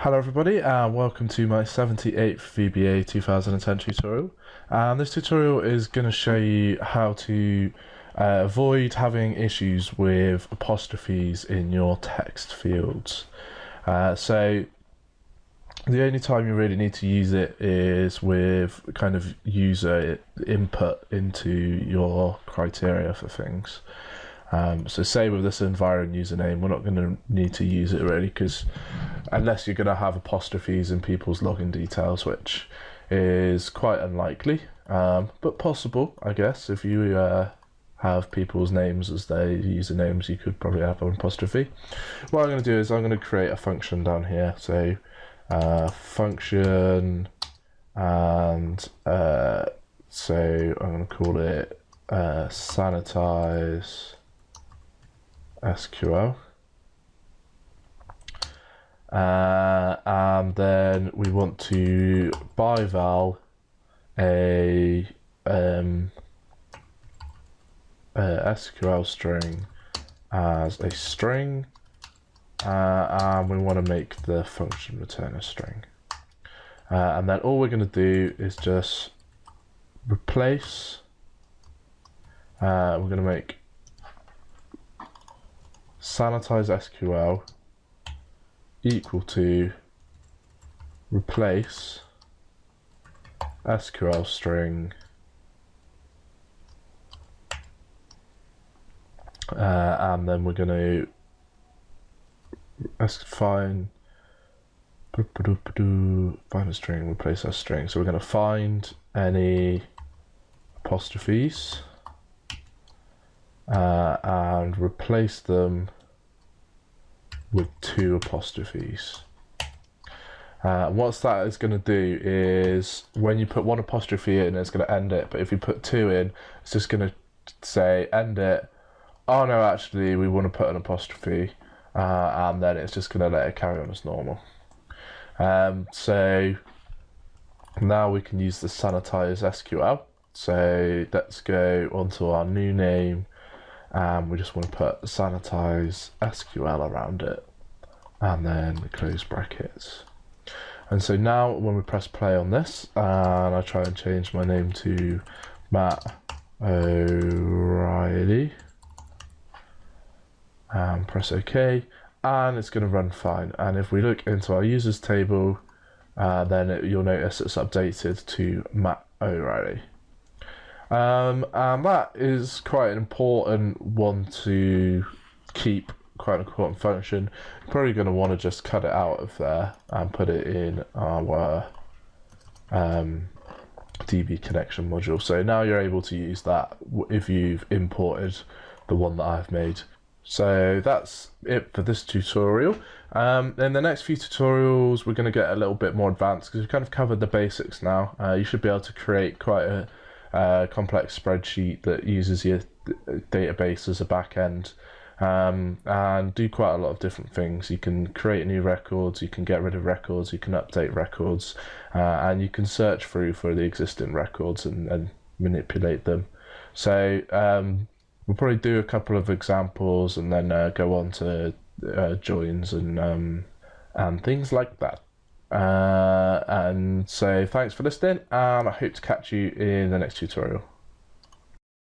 Hello everybody and welcome to my 78th VBA 2010 tutorial. And this tutorial is going to show you how to avoid having issues with apostrophes in your text fields. So the only time you really need to use it is with kind of user input into your criteria for things. So say with this environment username, we're not going to need to use it really, because unless you're going to have apostrophes in people's login details, which is quite unlikely, but possible, I guess. If you have people's names as their usernames, you could probably have an apostrophe. What I'm going to do is I'm going to create a function down here. So function, and so I'm going to call it sanitize SQL, and then we want to bival a SQL string as a string, and we want to make the function return a string, and then all we're going to do is just replace, we're going to make sanitize SQL equal to replace SQL string, and then we're going to find a string, replace our string. So we're going to find any apostrophes and replace them with 2 apostrophes. What that is going to do is when you put 1 apostrophe in, it's going to end it, but if you put 2 in, it's just going to say end it. Oh no, actually we want to put an apostrophe, and then it's just going to let it carry on as normal. So now we can use the sanitize SQL. So let's go onto our new name, and we just want to put sanitize SQL around it, and then close brackets. And so now when we press play on this, and I try and change my name to Matt O'Reilly, and press OK, and it's going to run fine. And if we look into our users table, then you'll notice it's updated to Matt O'Reilly. And that is quite an important one to keep, quite an important function. You're probably going to want to just cut it out of there and put it in our DB connection module. So now you're able to use that if you've imported the one that I've made. So that's it for this tutorial. In the next few tutorials, we're going to get a little bit more advanced because we've kind of covered the basics now. You should be able to create quite a complex spreadsheet that uses your database as a backend, and do quite a lot of different things. You can create new records, you can get rid of records, you can update records, and you can search through for the existing records and manipulate them. So we'll probably do a couple of examples and then go on to joins and things like that. And so thanks for listening, and I hope to catch you in the next tutorial.